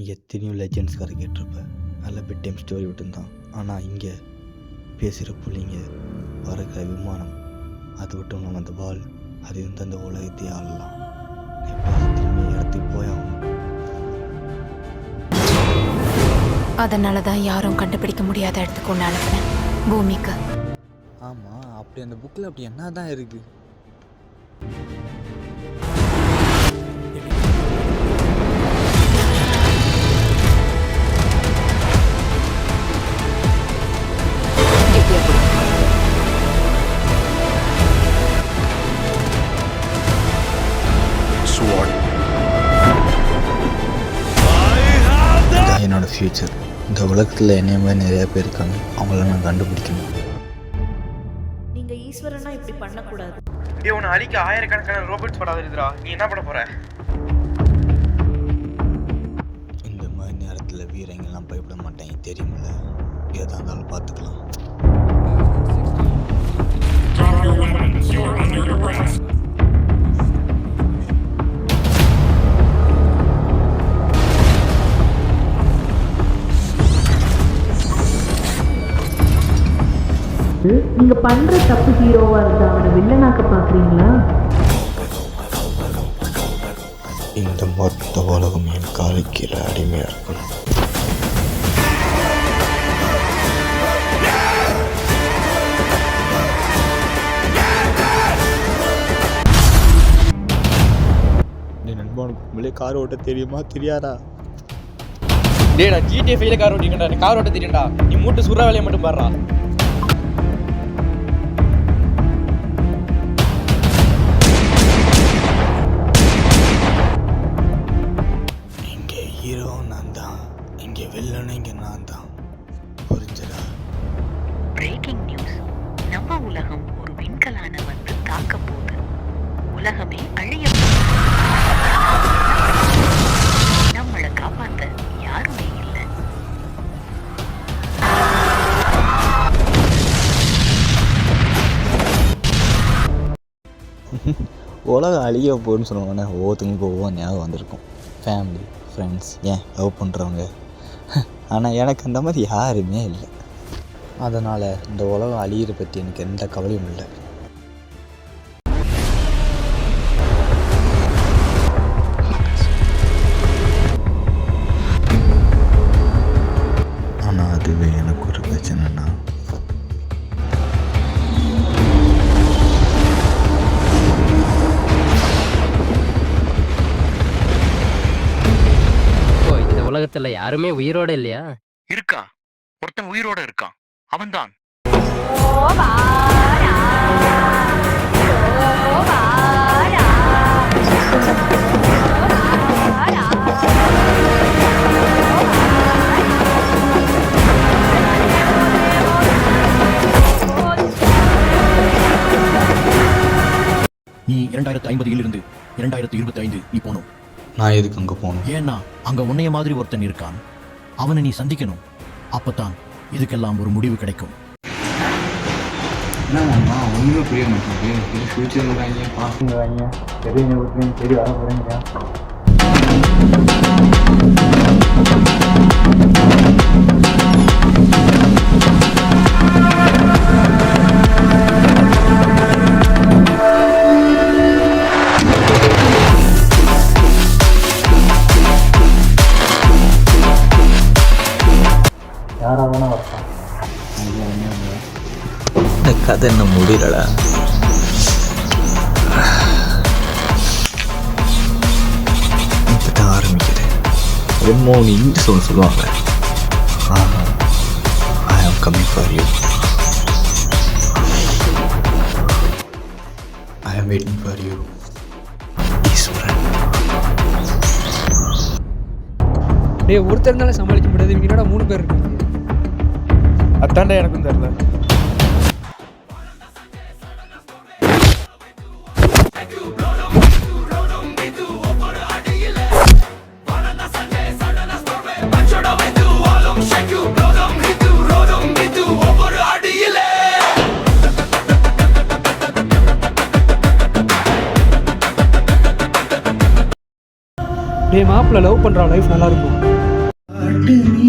எத்தனையோ லெஜெண்ட்ஸ் கதை கேட்டிருப்பேன், நல்ல பெட் டைம் ஸ்டோரி விட்டுருந்தான். ஆனால் இங்கே பேசுகிற பிள்ளைங்க, பறக்கிற விமானம், அது விட்டும் நம்ம அந்த பால், அது வந்து அந்த உலகத்தையே ஆளலாம். திரும்பி இடத்துக்கு போயாகும். அதனால தான் யாரும் கண்டுபிடிக்க முடியாத இடத்துக்கு ஒன்று அனுப்புனேன், பூமிக்கு. ஆமாம், அப்படி அந்த புக்கில் அப்படி என்ன தான் இருக்குது? இதான் என்னோட ஃப்யூச்சர். இந்த உலகத்தில் என்னைய மாதிரி நிறையா பேர் இருக்காங்க, அவங்கள நான் கண்டுபிடிக்கணும். நீங்க ஈஸ்வரனா இப்படி பண்ணக்கூடாது. உன்னை அழிக்க ஆயிரக்கணக்கான ரோபோட்ஸ் படம் இருக்குதுடா, நீ என்ன பண்ண போற? இந்த மாதிரி நேரத்தில் வீரங்கெல்லாம் பயப்பட மாட்டாங்க, தெரியுமில்ல? எதாக இருந்தாலும் பார்த்துக்கலாம். நீங்க பண்ற தப்பு ஹீரோவா இருந்தா அவனை வில்லனாக்க பாக்குறீங்களா? இந்த மொத்த உலகம் என் காலு கீழே அடிமையாக இருக்கணும். நண்பனுக்கு கார் ஓட்ட தெரியுமா தெரியாதா? டேய், நான் GTA 5ல கார் ஓட்டிக்கண்டா, எனக்கு கார் ஓட்ட தெரியும்டா. நீ மூட்டு சுறா வேலையை மட்டும் பாடுறா. இங்கே ஹீரோ நான் தான், இங்கே வில்லனும் இங்கே நான் தான். புரிஞ்சதா? Breaking news. நம்ம உலகம் ஒரு விண்கலான வந்து தாக்க போகுது. உலகமே அழிய நம்மளை காப்பாத்த யாருமே இல்லை. உலகம் அழிய போகுதுன்னு சொன்னோன்னே ஒவ்வொருத்தங்களுக்கும் ஒவ்வொரு ஞாபகம் வந்திருக்கும். ஃபேமிலி, ஃப்ரெண்ட்ஸ், ஏன் லவ் பண்ணுறவங்க. ஆனால் எனக்கு அந்த மாதிரி யாருமே இல்லை. அதனால் இந்த உலகம் அழியிற பற்றி எனக்கு எந்த கவலையும் இல்லை. ஆனால் அதுவே எனக்கு ஒரு பிரச்சனைனா, இந்த உலகத்துல யாருமே உயிரோட இல்லையா? இருக்கான், ஒருத்தன் உயிரோட இருக்கான், அவன்தான். நீ 2050 இருந்து 2025 நீ போகணும். நான் எதுக்கு அங்கே போகணும்? ஏன்னா அங்க உன்னைய மாதிரி ஒருத்தன் இருக்கான், அவனை நீ சந்திக்கணும். அப்பதான் இதுக்கெல்லாம் ஒரு முடிவு கிடைக்கும். என்னம்மா ஒன்றுமே புரிய மாட்டேங்குது. ஃபியூச்சரில் வாங்க, பாஸ்டிங் வாங்க, பெரிய தேடி வர போகிறீங்க. யாராவது வரலாம். இந்த கதை என்ன முடியலடா. இப்பதான் ஆரம்பிக்கிறேன். என்னமோ நீ இங்கிலீஷ் ஒன்று சொல்லுவாங்க, ஐ ஆம் கம்மிங் ஃபார் யூ, ஐ ஆம் வெயிட்டிங் ஃபார் யூ, ஈஸ்வரன். டேய், ஒருத்தர் இருந்தாலும் சமாளிக்க முடியாது, இவங்க என்னடா 3 பேர் இருக்காங்க. அதான்டா எனக்கும் தெரியல. டே மாப்பிள்ள லவ் பண்ணுறா, லைஃப் நல்லா இருக்கும். காட்டு நீ